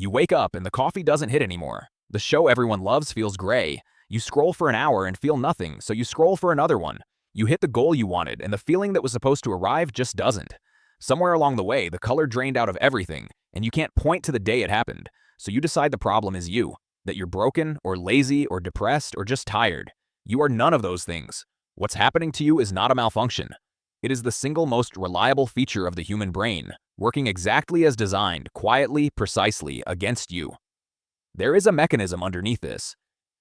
You wake up and the coffee doesn't hit anymore. The show everyone loves feels gray. You scroll for an hour and feel nothing, so you scroll for another one. You hit the goal you wanted, and the feeling that was supposed to arrive just doesn't. Somewhere along the way, the color drained out of everything, and you can't point to the day it happened, so you decide the problem is you, that you're broken, or lazy, or depressed, or just tired. You are none of those things. What's happening to you is not a malfunction. It is the single most reliable feature of the human brain, working exactly as designed, quietly, precisely, against you. There is a mechanism underneath this.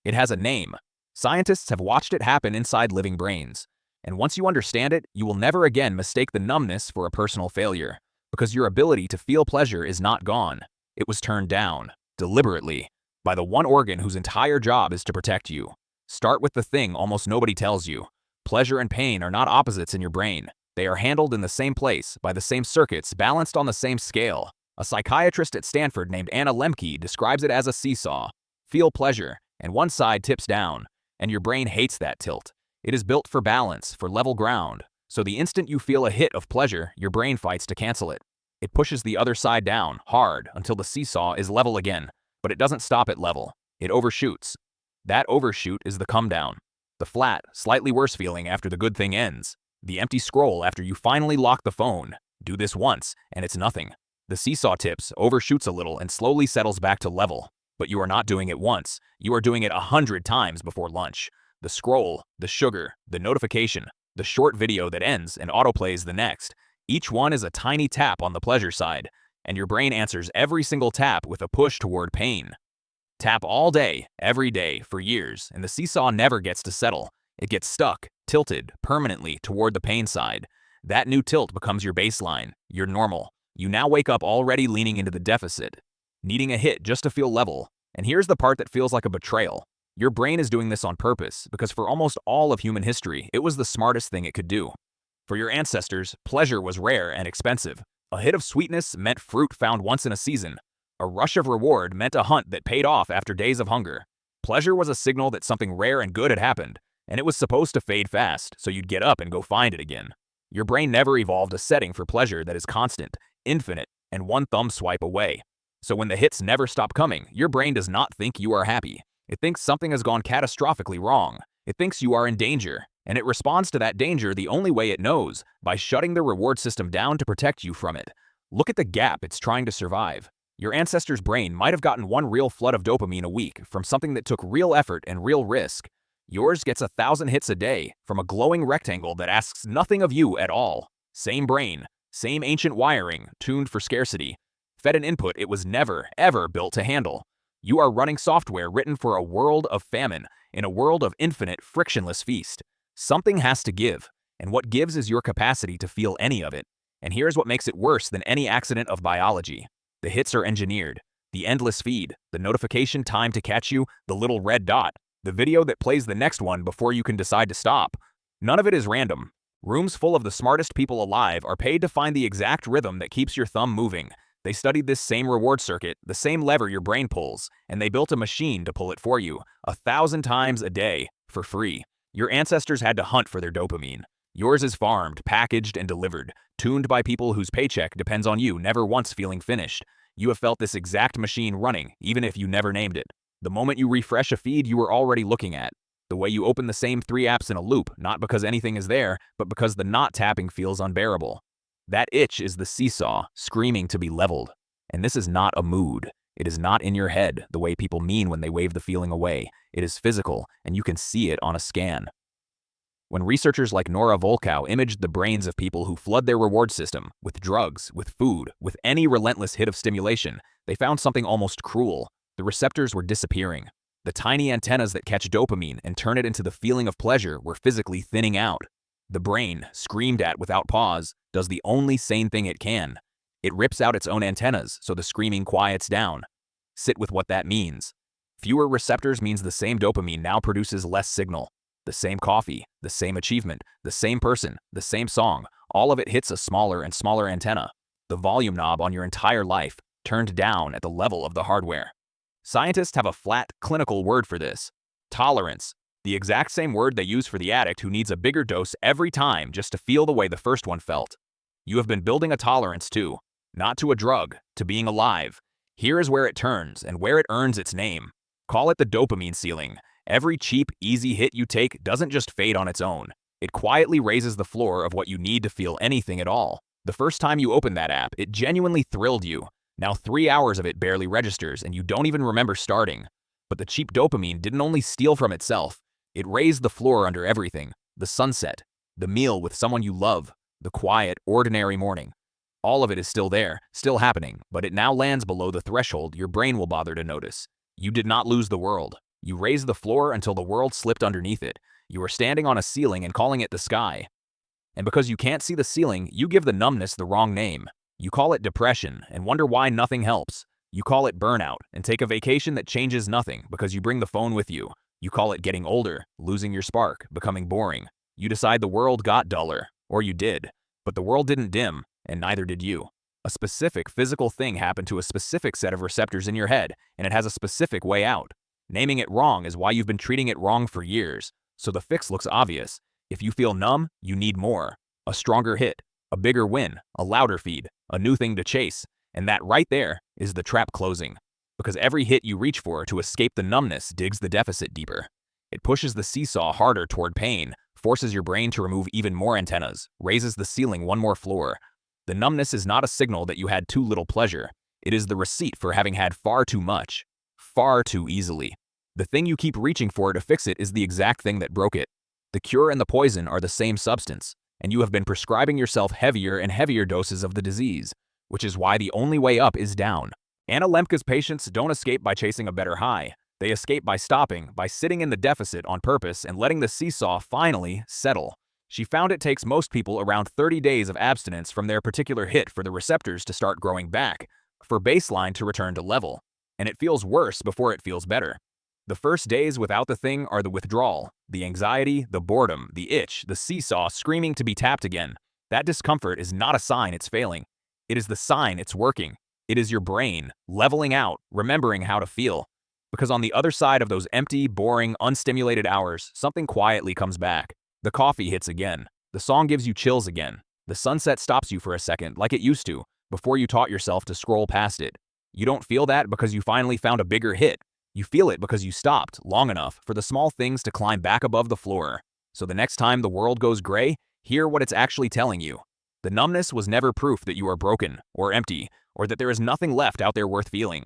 It has a name. Scientists have watched it happen inside living brains. And once you understand it, you will never again mistake the numbness for a personal failure, because your ability to feel pleasure is not gone. It was turned down, deliberately, by the one organ whose entire job is to protect you. Start with the thing almost nobody tells you. Pleasure and pain are not opposites in your brain. They are handled in the same place, by the same circuits, balanced on the same scale. A psychiatrist at Stanford named Anna Lemke describes it as a seesaw. Feel pleasure, and one side tips down, and your brain hates that tilt. It is built for balance, for level ground. So the instant you feel a hit of pleasure, your brain fights to cancel it. It pushes the other side down, hard, until the seesaw is level again. But it doesn't stop at level. It overshoots. That overshoot is the come down. The flat, slightly worse feeling after the good thing ends. The empty scroll after you finally lock the phone. Do this once, and it's nothing. The seesaw tips, overshoots a little, and slowly settles back to level. But you are not doing it once. You are doing it 100 times before lunch. The scroll, the sugar, the notification, the short video that ends and autoplays the next. Each one is a tiny tap on the pleasure side, and your brain answers every single tap with a push toward pain. Tap all day, every day, for years, and the seesaw never gets to settle. It gets stuck, tilted, permanently toward the pain side. That new tilt becomes your baseline, your normal. You now wake up already leaning into the deficit, needing a hit just to feel level. And here's the part that feels like a betrayal. Your brain is doing this on purpose, because for almost all of human history, it was the smartest thing it could do. For your ancestors, pleasure was rare and expensive. A hit of sweetness meant fruit found once in a season. A rush of reward meant a hunt that paid off after days of hunger. Pleasure was a signal that something rare and good had happened, and it was supposed to fade fast, so you'd get up and go find it again. Your brain never evolved a setting for pleasure that is constant, infinite, and one thumb swipe away. So when the hits never stop coming, your brain does not think you are happy. It thinks something has gone catastrophically wrong. It thinks you are in danger, and it responds to that danger the only way it knows, by shutting the reward system down to protect you from it. Look at the gap it's trying to survive. Your ancestor's brain might have gotten one real flood of dopamine a week from something that took real effort and real risk. Yours gets 1,000 hits a day from a glowing rectangle that asks nothing of you at all. Same brain, same ancient wiring, tuned for scarcity. Fed an input it was never, ever built to handle. You are running software written for a world of famine, in a world of infinite, frictionless feast. Something has to give, and what gives is your capacity to feel any of it. And here's what makes it worse than any accident of biology. The hits are engineered. The endless feed, the notification time to catch you, the little red dot, the video that plays the next one before you can decide to stop. None of it is random. Rooms full of the smartest people alive are paid to find the exact rhythm that keeps your thumb moving. They studied this same reward circuit, the same lever your brain pulls, and they built a machine to pull it for you, 1,000 times a day, for free. Your ancestors had to hunt for their dopamine. Yours is farmed, packaged, and delivered, tuned by people whose paycheck depends on you never once feeling finished. You have felt this exact machine running, even if you never named it. The moment you refresh a feed you were already looking at. The way you open the same 3 apps in a loop, not because anything is there, but because the not tapping feels unbearable. That itch is the seesaw, screaming to be leveled. And this is not a mood. It is not in your head, the way people mean when they wave the feeling away. It is physical, and you can see it on a scan. When researchers like Nora Volkow imaged the brains of people who flood their reward system, with drugs, with food, with any relentless hit of stimulation, they found something almost cruel. The receptors were disappearing. The tiny antennas that catch dopamine and turn it into the feeling of pleasure were physically thinning out. The brain, screamed at without pause, does the only sane thing it can. It rips out its own antennas so the screaming quiets down. Sit with what that means. Fewer receptors means the same dopamine now produces less signal. The same coffee, the same achievement, the same person, the same song, all of it hits a smaller and smaller antenna. The volume knob on your entire life, turned down at the level of the hardware. Scientists have a flat, clinical word for this. Tolerance. The exact same word they use for the addict who needs a bigger dose every time just to feel the way the first one felt. You have been building a tolerance too. Not to a drug, to being alive. Here is where it turns and where it earns its name. Call it the dopamine ceiling. Every cheap, easy hit you take doesn't just fade on its own. It quietly raises the floor of what you need to feel anything at all. The first time you opened that app, it genuinely thrilled you. Now 3 hours of it barely registers and you don't even remember starting. But the cheap dopamine didn't only steal from itself. It raised the floor under everything. The sunset, the meal with someone you love, the quiet, ordinary morning. All of it is still there, still happening, but it now lands below the threshold your brain will bother to notice. You did not lose the world. You raised the floor until the world slipped underneath it. You are standing on a ceiling and calling it the sky. And because you can't see the ceiling, you give the numbness the wrong name. You call it depression and wonder why nothing helps. You call it burnout and take a vacation that changes nothing because you bring the phone with you. You call it getting older, losing your spark, becoming boring. You decide the world got duller, or you did. But the world didn't dim, and neither did you. A specific physical thing happened to a specific set of receptors in your head, and it has a specific way out. Naming it wrong is why you've been treating it wrong for years. So the fix looks obvious. If you feel numb, you need more. A stronger hit, a bigger win, a louder feed, a new thing to chase. And that right there is the trap closing. Because every hit you reach for to escape the numbness digs the deficit deeper. It pushes the seesaw harder toward pain, forces your brain to remove even more antennas, raises the ceiling one more floor. The numbness is not a signal that you had too little pleasure. It is the receipt for having had far too much, far too easily. The thing you keep reaching for to fix it is the exact thing that broke it. The cure and the poison are the same substance, and you have been prescribing yourself heavier and heavier doses of the disease, which is why the only way up is down. Anna Lemke's patients don't escape by chasing a better high. They escape by stopping, by sitting in the deficit on purpose and letting the seesaw finally settle. She found it takes most people around 30 days of abstinence from their particular hit for the receptors to start growing back, for baseline to return to level. And it feels worse before it feels better. The first days without the thing are the withdrawal, the anxiety, the boredom, the itch, the seesaw screaming to be tapped again. That discomfort is not a sign it's failing. It is the sign it's working. It is your brain, leveling out, remembering how to feel. Because on the other side of those empty, boring, unstimulated hours, something quietly comes back. The coffee hits again. The song gives you chills again. The sunset stops you for a second, like it used to, before you taught yourself to scroll past it. You don't feel that because you finally found a bigger hit. You feel it because you stopped long enough for the small things to climb back above the floor. So the next time the world goes gray, hear what it's actually telling you. The numbness was never proof that you are broken, or empty, or that there is nothing left out there worth feeling.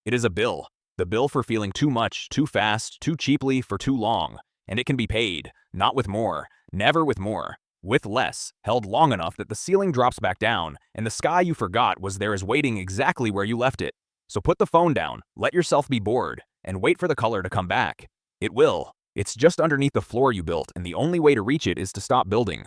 It is a bill. The bill for feeling too much, too fast, too cheaply, for too long. And it can be paid, not with more, never with more, with less, held long enough that the ceiling drops back down, and the sky you forgot was there is waiting exactly where you left it. So put the phone down, let yourself be bored, and wait for the color to come back. It will. It's just underneath the floor you built, and the only way to reach it is to stop building.